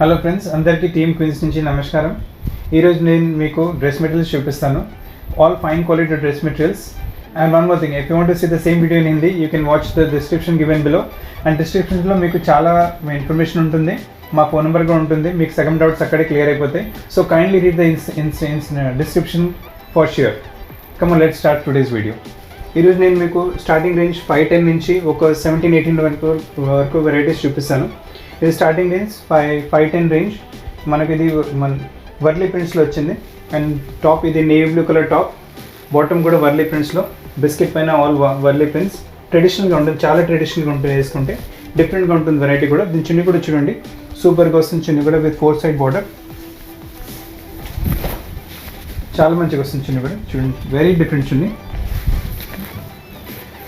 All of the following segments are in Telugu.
హలో ఫ్రెండ్స్, అందరికీ టీమ్ క్వీన్స్ నుంచి నమస్కారం. ఈరోజు నేను మీకు డ్రెస్ మెటీరియల్స్ చూపిస్తాను. All fine quality dress materials. And one more thing, if you want to see the same video in Hindi, you can watch the description given below. And డిస్క్రిప్షన్లో మీకు చాలా ఇన్ఫర్మేషన్ ఉంటుంది, మా ఫోన్ నెంబర్ కూడా ఉంటుంది. మీకు సగం డౌట్స్ అక్కడే క్లియర్ అయిపోతాయి. So kindly read the description for sure. Come on, let's start today's video. ఈరోజు నేను మీకు స్టార్టింగ్ రేంజ్ 5-10 నుంచి ఒక 17-18 వరకు వెరైటీస్ చూపిస్తాను. ఇది స్టార్టింగ్ రేంజ్ 5-10 రేంజ్. మనకి ఇది మన వర్లీ ప్రింట్స్లో వచ్చింది. అండ్ టాప్ ఇది navy blue colour top, bottom కూడా వర్లీ ప్రింట్స్లో, బిస్కెట్ పైన ఆల్ వర్లీ ప్రింట్స్. ట్రెడిషనల్గా ఉంటుంది, చాలా ట్రెడిషనల్గా ఉంటుంది, వేసుకుంటే డిఫరెంట్గా ఉంటుంది వెరైటీ కూడా. దీని చున్నీ కూడా చూడండి, సూపర్గా వస్తుంది చున్నీ కూడా, విత్ 4 సైడ్ బార్డర్. చాలా మంచిగా వస్తుంది చున్నీ కూడా, చూడండి, వెరీ డిఫరెంట్ చున్నీ.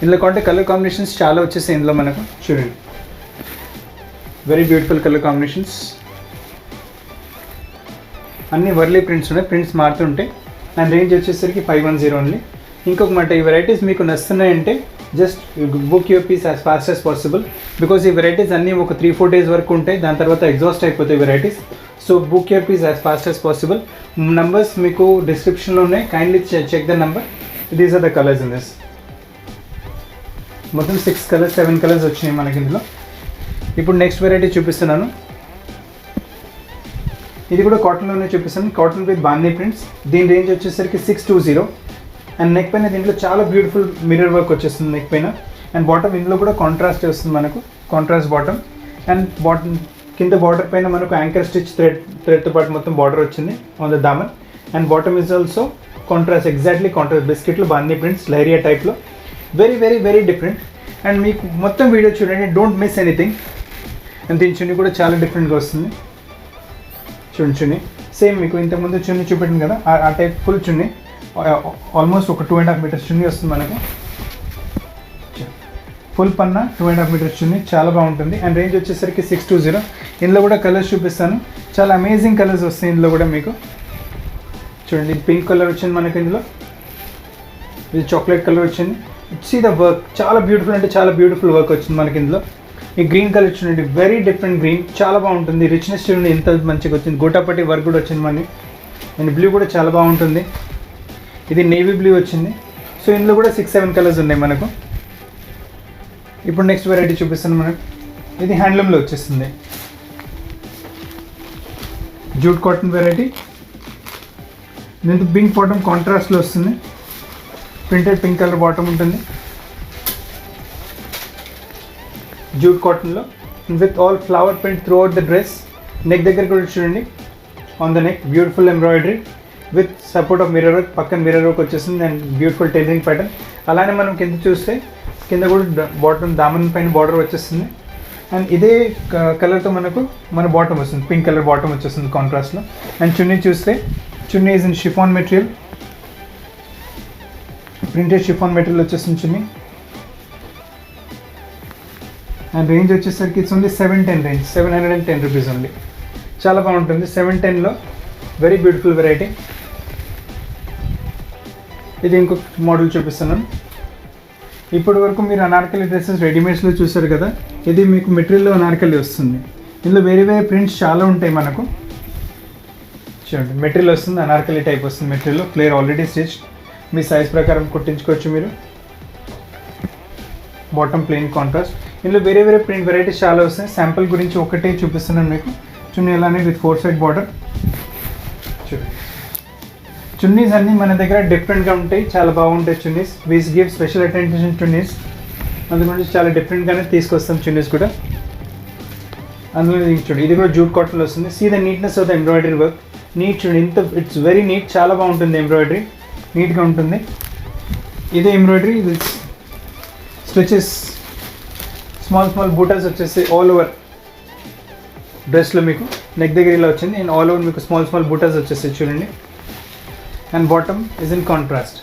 ఇందులో కొంటే కలర్ కాంబినేషన్స్ చాలా వచ్చేసాయి ఇందులో మనకు, చూడండి, వెరీ బ్యూటిఫుల్ కలర్ కాంబినేషన్స్. అన్ని వర్లీ ప్రింట్స్ ఉన్నాయి, ప్రింట్స్ మారుతుంటాయి. అండ్ రేంజ్ వచ్చేసరికి 510 ఓన్లీ. ఇంకొక మాట, ఈ వెరైటీస్ మీకు నస్తున్నాయంటే just book your piece as fast as possible. Because ఈ వెరైటీస్ అన్నీ ఒక 3-4 డేస్ వరకు ఉంటాయి, దాని తర్వాత ఎగ్జాస్ట్ అయిపోతాయి varieties. So book your piece as fast as possible. Numbers మీకు డిస్క్రిప్షన్లో ఉన్నాయి, kindly check the number. These are the colours in this. మొత్తం 7 కలర్స్ వచ్చినాయి మనకి ఇందులో. ఇప్పుడు నెక్స్ట్ వెరైటీ చూపిస్తున్నాను. ఇది కూడా కాటన్లోనే చూపిస్తాను, కాటన్ విత్ బాందీ ప్రింట్స్. దీని రేంజ్ వచ్చేసరికి 620. అండ్ నెక్ పైన దీంట్లో చాలా బ్యూటిఫుల్ మిర్రర్ వర్క్ వచ్చేస్తుంది నెక్ పైన. అండ్ బాటమ్ ఇందులో కూడా కాంట్రాస్ట్ వస్తుంది మనకు, కాంట్రాస్ట్ బాటమ్. అండ్ బాటమ్ కింద బార్డర్ పైన మనకు యాంకర్ స్టిచ్ థ్రెడ్తో పాటు మొత్తం బార్డర్ వచ్చింది on the daman. And bottom is also contrast, exactly contrast బిస్కెట్లో బాందీ ప్రింట్స్, లైరియా టైప్లో. Very very very different. And మీకు మొత్తం వీడియో చూడండి, డోంట్ మిస్ ఎనీథింగ్. అండ్ దీని చున్నీ కూడా చాలా డిఫరెంట్గా వస్తుంది, చూడండి చున్నీ. సేమ్ మీకు ఇంతకుముందు చున్నీ చూపెట్టింది కదా, ఆ టైప్ ఫుల్ చున్నీ. ఆల్మోస్ట్ ఒక 2.5 మీటర్స్ చున్నీ వస్తుంది మనకు. ఫుల్ పన్నా 2.5 మీటర్స్ చున్నీ, చాలా బాగుంటుంది. అండ్ రేంజ్ వచ్చేసరికి 620. ఇందులో కూడా కలర్స్ చూపిస్తాను, చాలా అమేజింగ్ కలర్స్ వస్తాయి ఇందులో కూడా మీకు. చూడండి, పింక్ కలర్ వచ్చింది మనకి ఇందులో, ఇది చాక్లెట్ కలర్ వచ్చింది. సీ ద వర్క్, చాలా బ్యూటిఫుల్ అంటే చాలా బ్యూటిఫుల్ వర్క్ వచ్చింది మనకి ఇందులో. ఈ గ్రీన్ కలర్ చూడండి, వెరీ డిఫరెంట్ గ్రీన్, చాలా బాగుంటుంది. రిచ్నెస్ చూడండి ఎంత మంచిగా వచ్చింది, గోటాపట్టి వర్క్ కూడా వచ్చింది మనకి. అండ్ బ్లూ కూడా చాలా బాగుంటుంది, ఇది నేవీ బ్లూ వచ్చింది. సో ఇందులో కూడా 6-7 కలర్స్ ఉన్నాయి మనకు. ఇప్పుడు నెక్స్ట్ వెరైటీ చూపిస్తాను మనకు. ఇది హ్యాండ్లూమ్లో వచ్చేస్తుంది, జూట్ కాటన్ వెరైటీ. దీంతో పింక్ బాటమ్ కాంట్రాస్ట్లో వస్తుంది, ప్రింటెడ్ పింక్ కలర్ బాటమ్ ఉంటుంది, జూట్ కాటన్లో, with all flower print through out the dress. Neck దగ్గర కూడా చూడండి, on the neck beautiful embroidery with support of mirror work. పక్కన మిర్రర్ వర్క్ వచ్చేస్తుంది అండ్ బ్యూటిఫుల్ టైలరింగ్ ప్యాటర్న్. అలానే మనం కింద చూస్తే కింద కూడా బాటమ్ దామన్ పైన బార్డర్ వచ్చేస్తుంది. అండ్ ఇదే కలర్తో మనకు మన బాటమ్ వస్తుంది, పింక్ కలర్ బాటమ్ వచ్చేస్తుంది కాంట్రాస్ట్లో. అండ్ చున్నీ చూస్తే, chunni is in chiffon material, printed chiffon material వచ్చేస్తుంది చున్నీ. అండ్ రేంజ్ వచ్చేసరికి it's only 710 range, 710 rupees only. చాలా బాగుంటుంది 710లో, వెరీ బ్యూటిఫుల్ వెరైటీ. ఇది ఇంకొక మోడల్ చూపిస్తున్నాను. ఇప్పటి వరకు మీరు అనార్కలి డ్రెస్సెస్ రెడీమేడ్స్లో చూసారు కదా, ఇది మీకు మెటీరియల్లో అనార్కలి వస్తుంది. ఇందులో వేరే వేరే ప్రింట్స్ చాలా ఉంటాయి మనకు. చూడండి, మెటీరియల్ వస్తుంది, అనార్కలి టైప్ వస్తుంది మెటీరియల్, ఫ్లేర్ ఆల్రెడీ స్టిచ్, మీ సైజ్ ప్రకారం కుట్టించుకోవచ్చు మీరు. Bottom plain contrast. ఇందులో వేరే వేరే ప్రింట్ వెరైటీస్ చాలా వస్తాయి. శాంపుల్ గురించి ఒకటే చూపిస్తున్నాను మీకు. చున్నీ అలానే విత్ 4 సైడ్ బార్డర్. చూడండి, చున్నీస్ అన్నీ మన దగ్గర డిఫరెంట్గా ఉంటాయి, చాలా బాగుంటాయి chunnis. We give special attention chunnis, అందుగురించి చాలా డిఫరెంట్గానే తీసుకొస్తాం చున్నీస్ కూడా. అందులో చూడండి, ఇది కూడా జూట్ కాటన్లో వస్తుంది. See the neatness of the embroidery work, neat చూడండి, ఇంత ఇట్స్ వెరీ నీట్, చాలా బాగుంటుంది ఎంబ్రాయిడరీ, నీట్గా ఉంటుంది. ఇదే embroidery with stitches, small butas వచ్చేసి ఆల్ ఓవర్ డ్రెస్లో మీకు. నెక్ దగ్గర ఇలా వచ్చింది, అండ్ ఆల్ ఓవర్ మీకు స్మాల్ బూటాస్ వచ్చేసి చూడండి. And bottom is in contrast.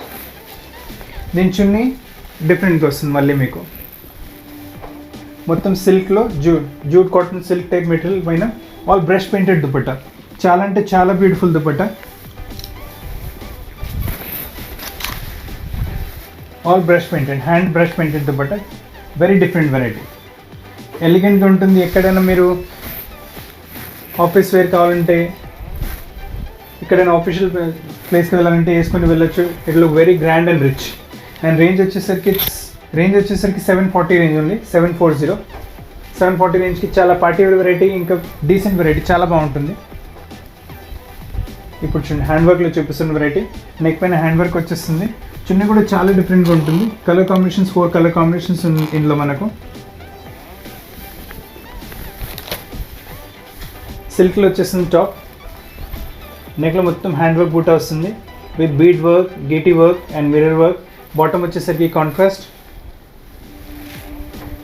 దీని చున్నీ డిఫరెంట్గా వస్తుంది మళ్ళీ మీకు. మొత్తం సిల్క్లో, jute cotton silk type material పైన ఆల్ బ్రష్ పెయింటెడ్ దుపట్టా, చాలా అంటే చాలా beautiful dupatta. All brush painted, hand brush painted dupatta, very different variety. ఎలిగెంట్గా ఉంటుంది. ఎక్కడైనా మీరు ఆఫీస్ వేర్ కావాలంటే, ఎక్కడైనా ఆఫీషియల్ ప్లేస్కి వెళ్ళాలంటే వేసుకొని వెళ్ళొచ్చు. It look very grand and rich. And range వచ్చేసరికి 740 రేంజ్ ఉంది. 740 రేంజ్కి చాలా పార్టీ వేర్ వెరైటీ, ఇంకా డీసెంట్ వెరైటీ, చాలా బాగుంటుంది. ఇప్పుడు చూడండి హ్యాండ్ వర్క్లో చూపిస్తున్న వెరైటీ. నెక్ పైన హ్యాండ్ వర్క్ వచ్చేస్తుంది. చున్నీ కూడా చాలా డిఫరెంట్గా ఉంటుంది. కలర్ కాంబినేషన్స్ 4 కలర్ కాంబినేషన్స్ ఇందులో మనకు. సిల్క్లో వచ్చేస్తుంది టాప్. నెక్లో మొత్తం హ్యాండ్ వర్క్ బూటా వస్తుంది విత్ బీడ్ వర్క్, గేటీ work and mirror work. Bottom వచ్చేసరికి కాంట్రాస్ట్.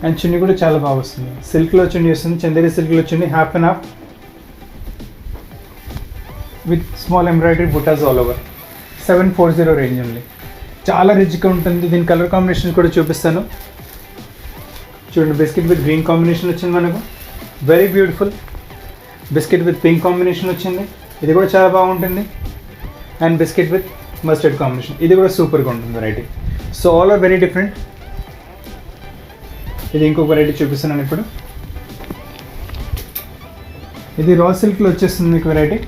అండ్ చున్నీ కూడా చాలా బాగా వస్తుంది. సిల్క్లో చున్నీ వస్తుంది, చందేరి సిల్క్లో chunni, half and half with small embroidery butas all over. 740 range ఉంది. చాలా రిచ్గా ఉంటుంది. దీని కలర్ కాంబినేషన్ కూడా చూపిస్తాను. చూడండి, బిస్కెట్ విత్ గ్రీన్ కాంబినేషన్ వచ్చింది మనకు, very beautiful. Biscuit with pink combination వచ్చింది, ఇది కూడా చాలా బాగుంటుంది. And biscuit with mustard combination, ఇది కూడా సూపర్గా ఉంటుంది variety. So all are very different. ఇది ఇంకొక వెరైటీ చూపిస్తున్నాను ఇప్పుడు. ఇది రా సిల్క్లో వచ్చేస్తుంది మీకు వెరైటీ.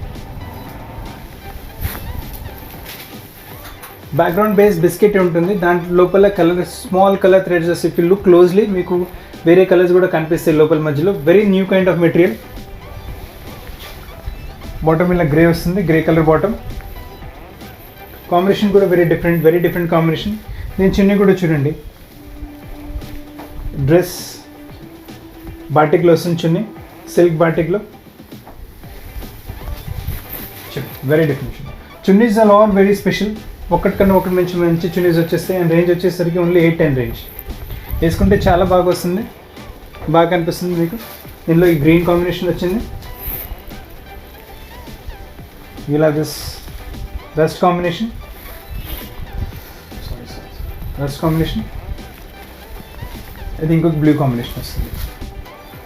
బ్యాక్గ్రౌండ్ బేస్ బిస్కెట్ ఉంటుంది, దాంట్లో లోపల colour small colour threads. If you look closely మీకు వేరే కలర్స్ కూడా కనిపిస్తాయి లోపల మధ్యలో. Very new kind of material. Bottom ఇలా గ్రే వస్తుంది, గ్రే కలర్ బాటమ్. కాంబినేషన్ కూడా వెరీ డిఫరెంట్ కాంబినేషన్. నేను చున్నీ కూడా చూడండి, డ్రెస్ బాటిక్లో వస్తుంది చున్నీ, సిల్క్ బాటిక్లో. Very different chunnis are all very special. ఒకటికన్నా ఒకటి మంచి చున్నీస్ వచ్చేస్తాయి. అండ్ రేంజ్ వచ్చేసరికి ఓన్లీ 810 రేంజ్. వేసుకుంటే చాలా బాగా వస్తుంది, బాగా కనిపిస్తుంది మీకు. దీనిలో ఈ గ్రీన్ కాంబినేషన్ వచ్చింది. ఇలా దిస్ రస్ట్ కాంబినేషన్, ఇది ఇంకొక బ్లూ కాంబినేషన్ వస్తుంది.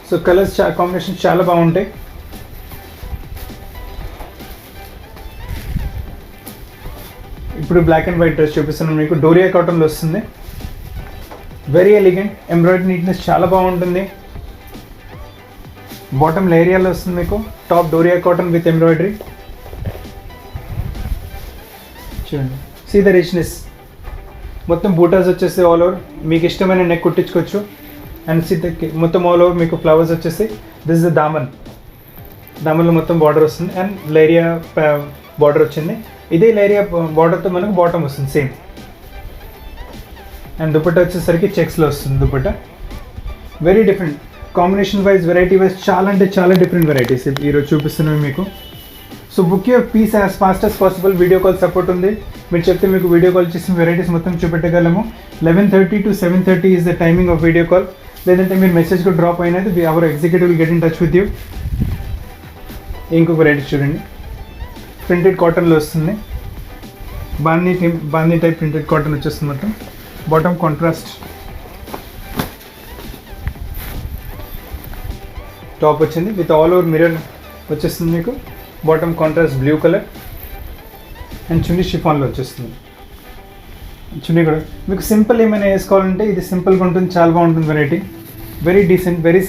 సో కలర్స్ కాంబినేషన్ చాలా బాగుంటాయి. ఇప్పుడు బ్లాక్ అండ్ వైట్ డ్రెస్ చూపిస్తున్నాను మీకు. డోరియా కాటన్లో వస్తుంది, వెరీ ఎలిగెంట్. ఎంబ్రాయిడరీ నీట్నెస్ చాలా బాగుంటుంది. బాటమ్ లేరియాలో వస్తుంది మీకు. Top doria cotton with embroidery. చూడండి, సీ ద రిచ్నెస్. మొత్తం బూటాస్ వచ్చేసి ఆల్ ఓవర్. మీకు ఇష్టమైన నెక్ కుట్టించుకోవచ్చు. అండ్ సీ ద మొత్తం ఆల్ ఓవర్ మీకు ఫ్లవర్స్ వచ్చేసి. దిస్ ద దామన్లో మొత్తం బార్డర్ వస్తుంది. అండ్ లేరియా బార్డర్ వచ్చింది. ఇదే లేరియా బార్డర్తో మనకు బాటమ్ వస్తుంది సేమ్. అండ్ దుపట్టా వచ్చేసరికి చెక్స్లో వస్తుంది dupatta. Very different combination wise, variety wise చాలా అంటే చాలా డిఫరెంట్ వెరైటీస్ ఈరోజు చూపిస్తున్నాను మీకు. So book your piece as fast as possible. Video call support ఉంది. మీరు చెప్తే మీకు వీడియో కాల్ చేసి వెరైటీస్ మొత్తం చూపెట్టగలము. 11:30 to 7:30 is the timing of video call. లేదంటే మీరు మెసేజ్ కూడా డ్రాప్ అయినది, our executive will get in touch with you. ఇంకొక వెరైటీ చూడండి, ప్రింటెడ్ కాటన్లో వస్తుంది. బాందీ టైప్ ప్రింటెడ్ కాటన్ వచ్చేస్తుంది మొత్తం. బాటమ్ కాంట్రాస్ట్, టాప్ వచ్చింది విత్ ఆల్ ఓవర్ మిర్రర్ వచ్చేస్తుంది మీకు. Bottom contrast blue colour. And chunni షిఫాన్లో వచ్చేస్తుంది. చున్నీ కూడా మీకు సింపుల్ ఏమైనా వేసుకోవాలంటే ఇది సింపుల్గా ఉంటుంది, చాలా బాగుంటుంది variety. Very decent, very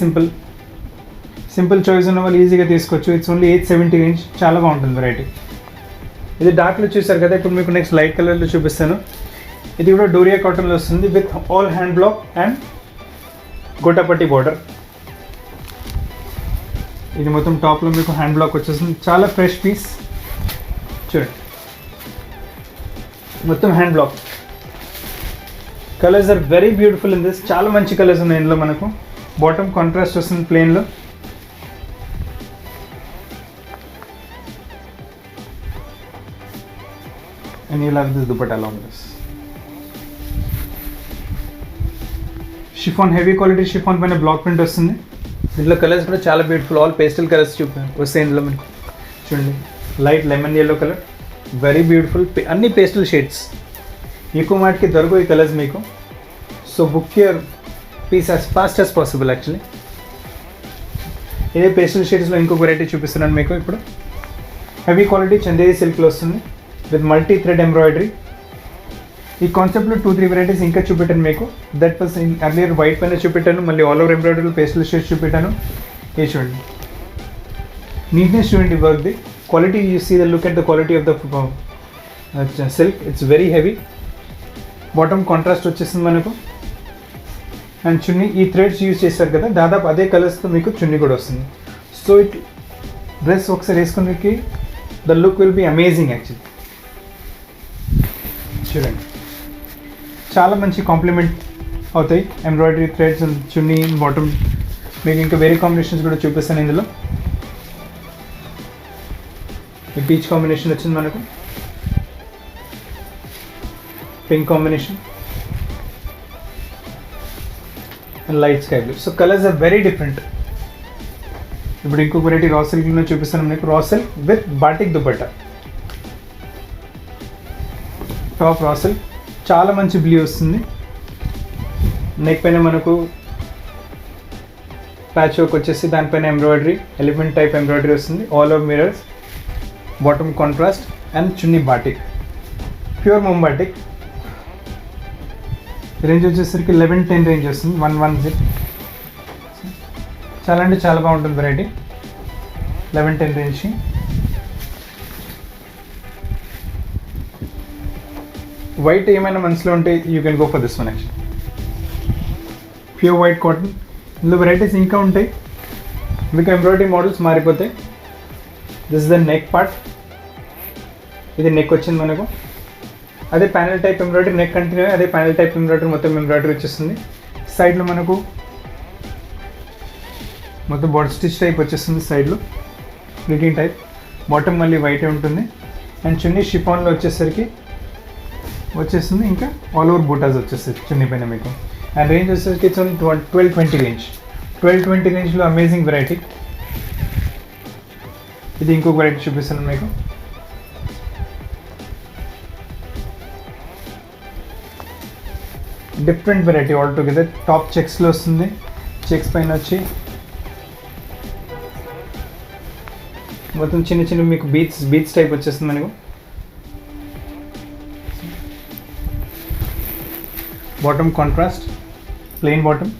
simple choice ఉన్న వాళ్ళు ఈజీగా తీసుకోవచ్చు. ఇట్స్ ఓన్లీ 870 రేంజ్, చాలా బాగుంటుంది వెరైటీ. ఇది డార్క్లో చూసారు కదా, ఇప్పుడు మీకు నెక్స్ట్ లైట్ కలర్లో చూపిస్తాను. ఇది కూడా డోరియా కాటన్లో వస్తుంది with all hand black and gota patti border. ఇది మొత్తం టాప్లో మీకు హ్యాండ్ బ్లాక్ వచ్చేస్తుంది. చాలా ఫ్రెష్ పీస్. చూడండి, మొత్తం hand block. Colours are very beautiful in this. చాలా మంచి కలర్స్ ఉన్నాయి ఇందులో మనకు. బాటమ్ కాంట్రాస్ట్ వస్తుంది ప్లెయిన్లో. And you love this dupatta along this. Chiffon, heavy quality chiffon పైన బ్లాక్ ప్రింట్ వస్తుంది. దీంట్లో కలర్స్ కూడా చాలా బ్యూటిఫుల్, ఆల్ పేస్టల్ కలర్స్ వస్తాయి ఇందులో మనకు. చూడండి, light lemon yellow colour, very beautiful. అన్ని పేస్టల్ షేడ్స్, ఎక్కువ మాటికి దొరకవు ఈ కలర్స్ మీకు. So book your piece as fast as possible. Actually ఇదే పేస్టల్ షేడ్స్లో ఇంకొక వెరైటీ చూపిస్తున్నాను మీకు ఇప్పుడు. హెవీ క్వాలిటీ చందేరి సిల్క్లో వస్తుంది విత్ మల్టీ థ్రెడ్ ఎంబ్రాయిడరీ. ఈ కాన్సెప్ట్లో 2-3 వెరైటీస్ ఇంకా చూపెట్టాను మీకు. That was in earlier white పైన చూపెట్టాను, మళ్ళీ all over embroidery pastel shades చూపెట్టాను. ఏ చూడండి, నీట్నెస్ చూడండి వర్క్ది. Quality you see the look at the quality of the silk. It's very heavy. Bottom contrast వచ్చేసింది మనకు. అండ్ చున్నీ ఈ థ్రెడ్స్ యూజ్ చేశారు కదా, దాదాపు అదే కలర్స్తో మీకు చున్నీ కూడా వస్తుంది. సో ఇట్ డ్రెస్ ఒకసారి వేసుకునేకి the look will be amazing actually. చూడండి చాలా మంచి కాంప్లిమెంట్ అవుతాయి embroidery threads and chunni bottom. మీకు ఇంకా వేరే కాంబినేషన్స్ కూడా చూపిస్తాను ఇందులో. ఈ పీచ్ కాంబినేషన్ వచ్చింది మనకు, pink combination and light sky blue. So colours are very different. ఇప్పుడు ఇంకొక వెరైటీ రా సిల్క్లో చూపిస్తాను మీకు. Raw silk with batik dupatta. Top raw silk చాలా మంచి బ్లూ వస్తుంది. నెక్ పైన మనకు ప్యాచ్ వర్క్ వచ్చేసి దానిపైన ఎంబ్రాయిడరీ, ఎలిఫెంట్ టైప్ ఎంబ్రాయిడరీ వస్తుంది. All over mirrors, bottom contrast and chunni batik, pure mom batik. Range వచ్చేసరికి 1110 రేంజ్ వస్తుంది. 110. చాలా అంటే చాలా బాగుంటుంది వెరైటీ. 1110 రేంజ్. వైట్ ఏమైనా మనసులో ఉంటే you can go for this one actually. Pure white cotton. ఇందులో వెరైటీస్ ఇంకా ఉంటాయి మీకు. ఎంబ్రాయిడరీ మోడల్స్ మారిపోతాయి. This is the neck part. ఇది నెక్ వచ్చింది మనకు. అదే panel type embroidery, neck continue అదే ప్యానెల్ టైప్ ఎంబ్రాయిడరీ, మొత్తం ఎంబ్రాయిడరీ వచ్చేస్తుంది. సైడ్లో మనకు మొత్తం బాడీ స్టిచ్ టైప్ వచ్చేస్తుంది. సైడ్లో ప్లీటింగ్ టైప్. బాటమ్ మళ్ళీ వైటే ఉంటుంది. అండ్ చున్నీ షిఫాన్లో వచ్చేస్తుంది. ఇంకా ఆల్ ఓవర్ బూటాస్ వచ్చేస్తుంది చున్నీ పైన మీకు. అండ్ రేంజ్ వచ్చేసరికి ఇట్స్ ఓన్లీ 1220 రేంజ్. 1220 రేంజ్లో అమేజింగ్ వెరైటీ. ఇది ఇంకొక వెరైటీ చూపిస్తాను మీకు. Different variety all together. Top చెక్స్లో వస్తుంది. చెక్స్ పైన వచ్చి మొత్తం చిన్న చిన్న మీకు బీట్స్ టైప్ వచ్చేస్తుంది మనకు. Bottom contrast, plain bottom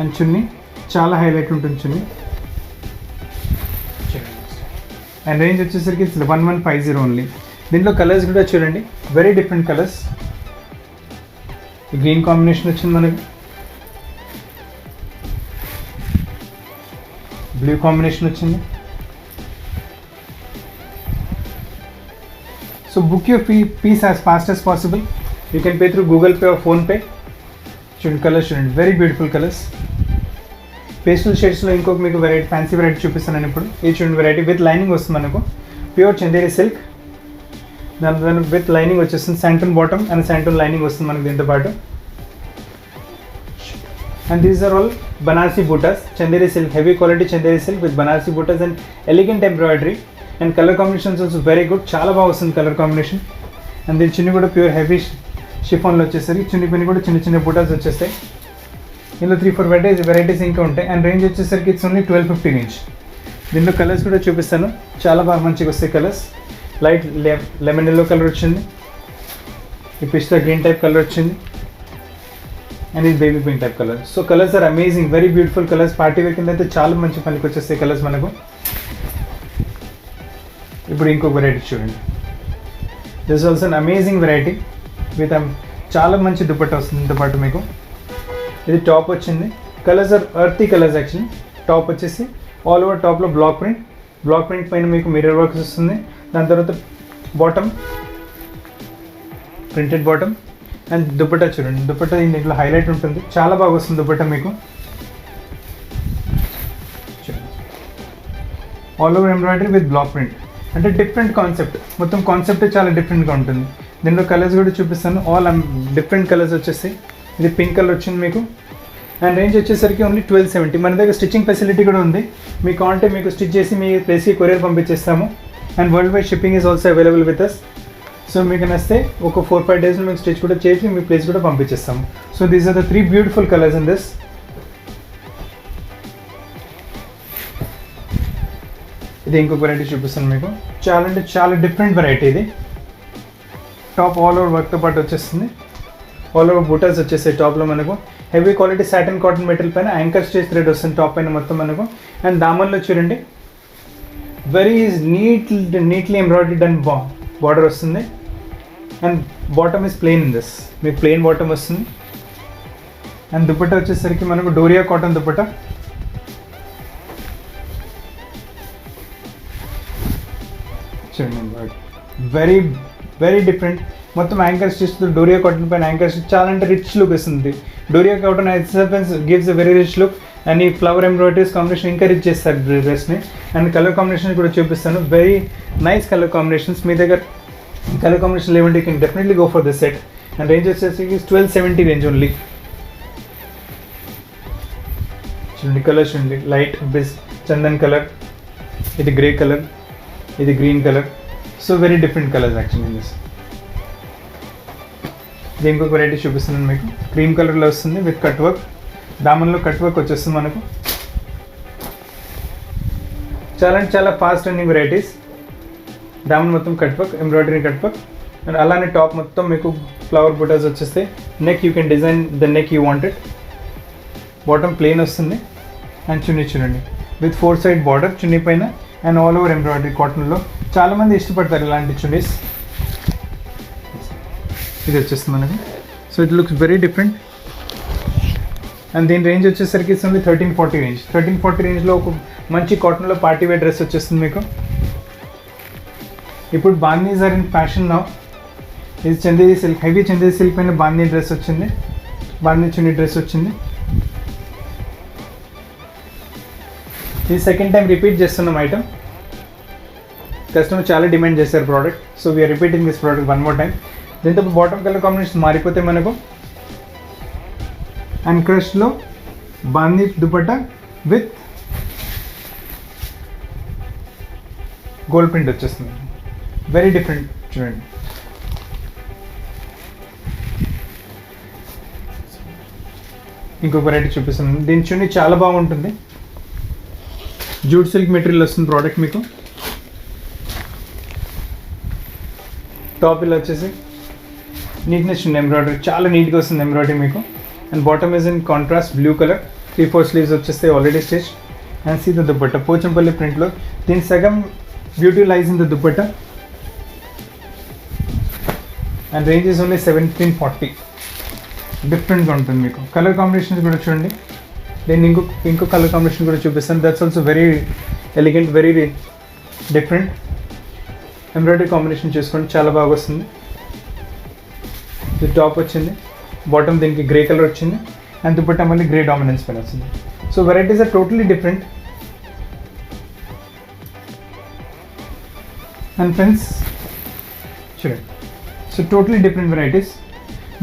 and chunni చాలా హైలైట్ ఉంటుంది చున్నీ. అండ్ రేంజ్ వచ్చేసరికి 1150 ఓన్లీ. దీంట్లో కలర్స్ కూడా చూడండి, very different colours. Green combination వచ్చింది మనకి, బ్లూ కాంబినేషన్ వచ్చింది. So book your piece as fast as possible. You can pay through Google Pay or PhonePe. చూడండి కలర్స్ చూడండి, వెరీ బ్యూటిఫుల్ కలర్స్. పేస్టల్ షేడ్స్లో ఇంకొక మీకు వెరైటీ, ఫ్యాన్సీ వెరైటీ చూపిస్తాను ఇప్పుడు. ఇది చూడండి వెరైటీ విత్ లైనింగ్ వస్తుంది మనకు. ప్యూర్ చందేరి సిల్క్, దాని విత్ లైనింగ్ వచ్చేస్తుంది. Santoon bottom and santoon lining వస్తుంది మనకు దీంతో పాటు. And these are all Banarasi butas, Chanderi silk, heavy quality Chanderi silk with Banarasi butas and elegant embroidery. And colour combinations also very good, చాలా బాగా వస్తుంది కలర్ కాంబినేషన్. అండ్ దీని చున్నీ కూడా ప్యూర్ హెవీ షిఫాన్లో వచ్చేసరికి చున్నీ పైన కూడా చిన్న చిన్న బూటాస్ వచ్చేస్తాయి. ఇందులో 3-4 వెరైటీస్ ఇంకా ఉంటాయి. అండ్ రేంజ్ వచ్చేసరికి ఇట్స్ ఓన్లీ 1250 రేంజ్. దీంట్లో కలర్స్ కూడా చూపిస్తాను, చాలా బాగా మంచిగా వస్తాయి colours. Light lemon yellow colour వచ్చింది, ఈ పిస్తా గ్రీన్ టైప్ కలర్ వచ్చింది అండ్ ఇది baby pink type colour. So colours are amazing, very beautiful colours. Party wear కింద అయితే చాలా మంచి పనికి వచ్చేస్తాయి కలర్స్ మనకు. ఇప్పుడు ఇంకొక వెరైటీ చూడండి. This also an amazing variety with చాలా మంచి దుపట్టా వస్తుంది దీంతో పాటు మీకు. ఇది టాప్ వచ్చింది. Colours are earthy colours actually. Top వచ్చేసి ఆల్ ఓవర్ టాప్లో బ్లాక్ ప్రింట్ పైన మీకు మిర్రర్ వర్క్స్ వస్తుంది. దాని తర్వాత bottom printed bottom and dupatta చూడండి. దుపట్టా దీంట్లో హైలైట్ ఉంటుంది, చాలా బాగా వస్తుంది దుపట్టా మీకు. All over embroidery with block print, అంటే డిఫరెంట్ కాన్సెప్ట్, మొత్తం కాన్సెప్ట్ చాలా డిఫరెంట్గా ఉంటుంది. దీంట్లో కలర్స్ కూడా చూపిస్తాను, ఆల్ డిఫరెంట్ కలర్స్ వచ్చేస్తాయి. ఇది పింక్ కలర్ వచ్చింది మీకు. అండ్ రేంజ్ వచ్చేసరికి ఓన్లీ 1270. మన దగ్గర స్టిచ్చింగ్ ఫెసిలిటీ కూడా ఉంది, మీకు కావాలంటే మీకు స్టిచ్ చేసి మీ ప్లేస్కి కొరియర్ పంపించేస్తాము. And world wide shipping is also available with us. So మీకు నచ్చితే ఒక 4-5 డేస్లో మీకు స్టిచ్ కూడా చేసి మీ ప్లేస్ కూడా పంపించేస్తాము. So these are the 3 beautiful colours in this. ఇది ఇంకొక వెరైటీ చూపిస్తాను మీకు, చాలా అంటే చాలా డిఫరెంట్ వెరైటీ. ఇది టాప్ ఆల్ ఓవర్ వర్క్తో పాటు వచ్చేస్తుంది. ఆల్ ఓవర్ బూటాస్ వచ్చేసాయి టాప్లో మనకు. Heavy quality satin cotton material పైన యాంకర్ స్టేజ్ థ్రెడ్ వస్తుంది టాప్ పైన మొత్తం మనకు. అండ్ దామన్లో చూడండి very neatly embroidered and border వస్తుంది. And bottom is plain in this, మీకు ప్లెయిన్ బాటమ్ వస్తుంది. అండ్ దుపట్టా వచ్చేసరికి మనకు డోరియా కాటన్ దుపట్టా. చూడండి వెరీ వెరీ డిఫరెంట్. మొత్తం యాంకర్ స్టిచ్ డోరియా కాటన్ పైన యాంకర్ స్టిచ్ చాలా అంటే రిచ్ లుక్ ఇస్తుంది. Doria cotton gives a very rich look. And ఈ ఫ్లవర్ ఎంబ్రాయిడరీస్ కాంబినేషన్ ఇంకా రిచ్ చేస్తారు డ్రెస్ని. అండ్ కలర్ కాంబినేషన్ కూడా చూపిస్తాను, వెరీ నైస్ కలర్ కాంబినేషన్స్. మీ దగ్గర కలర్ కాంబినేషన్ లేవంటే you can definitely go for the set. And range వచ్చేసి 1270 రేంజ్ ఓన్లీ. చూడండి కలర్ చూడండి, లైట్ బిస్ చందన్ కలర్, ఇది గ్రే కలర్, ఇది green colour. So very different colours actually in this. ఇది ఇంకొక వెరైటీ చూపిస్తున్నాను మీకు. క్రీమ్ కలర్లో వస్తుంది విత్ కట్ వర్క్. దామన్లో కట్ వర్క్ వచ్చేస్తుంది మనకు. చాలా అంటే చాలా ఫాస్ట్ రన్నింగ్ వెరైటీస్. దామన్ మొత్తం cut work, embroidery cut work. And అలానే టాప్ మొత్తం మీకు ఫ్లవర్ బుటాస్ వచ్చేస్తాయి. Neck you can design the neck you wanted. Bottom plain వస్తుంది. అండ్ చున్నీ చూడండి విత్ 4 సైడ్ బార్డర్ చున్నీ పైన. అండ్ ఆల్ ఓవర్ ఎంబ్రాయిడరీ కాటన్లో చాలామంది ఇష్టపడతారు ఇలాంటి చున్నీస్. ఇది వచ్చేస్తుంది మనకి. So it looks very different. And దీని రేంజ్ వచ్చేసరికి ఇస్తుంది 1340 రేంజ్. 1340 రేంజ్లో ఒక మంచి కాటన్లో పార్టీ వేర్ డ్రెస్ వచ్చేస్తుంది మీకు. ఇప్పుడు bandhis are in fashion now. ఇది Chanderi silk, heavy Chanderi silk పైన బాందీ డ్రెస్ వచ్చింది, బాందీ చున్నీ డ్రెస్ వచ్చింది. ఇది సెకండ్ టైం రిపీట్ చేస్తున్నాం ఐటమ్. కస్టమర్ చాలా డిమాండ్ చేశారు product. So we're repeating this product one more time. దీంతో బాటమ్ కలర్ కాంబినేషన్ మారిపోతే మనకు అండ్ క్రష్లో bandhi dupatta with gold print వచ్చేస్తుంది. Very different. చూడండి ఇంకొక వెరైటీ చూపిస్తున్నాను. దీని చున్నీ చాలా బాగుంటుంది. జూట్ సిల్క్ మెటీరియల్ వస్తుంది ప్రోడక్ట్ మీకు. టాప్ ఇలా వచ్చేసి నీట్నెస్ ఉంది, ఎంబ్రాయిడరీ చాలా నీట్గా వస్తుంది ఎంబ్రాయిడరీ మీకు. And bottom is in contrast blue colour. 3/4 sleeves వచ్చేస్తే already stitch. And see the dupatta Pochampally ప్రింట్లో. దీని సగం beauty lies in the dupatta. And range is only 1740. డిఫరెంట్గా ఉంటుంది మీకు. కలర్ కాంబినేషన్స్ కూడా చూడండి. నేను ఇంకో కలర్ కాంబినేషన్ కూడా చూపిస్తాను. That's also very elegant, very different. Embroidery combination చూసుకోండి, చాలా బాగా వస్తుంది. ఇది టాప్ వచ్చింది, బాటమ్ దీనికి గ్రే కలర్ వచ్చింది. అండ్ దుపట్టా మళ్ళీ గ్రే డామినెన్స్ పైన వస్తుంది. So varieties are totally different. And friends చూడండి, సో టోటలీ డిఫరెంట్ వెరైటీస్.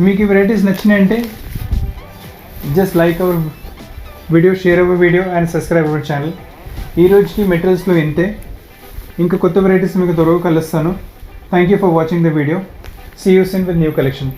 మీకు ఈ వెరైటీస్ నచ్చినాయంటే just like our video, share our video and subscribe our channel. ఈ రోజుకి మెటీరియల్స్లో ఇంతే. ఇంకా కొత్త వెరైటీస్ మీకు త్వరగా కలుస్తాను. Thank you for watching the video. See you soon with new collection.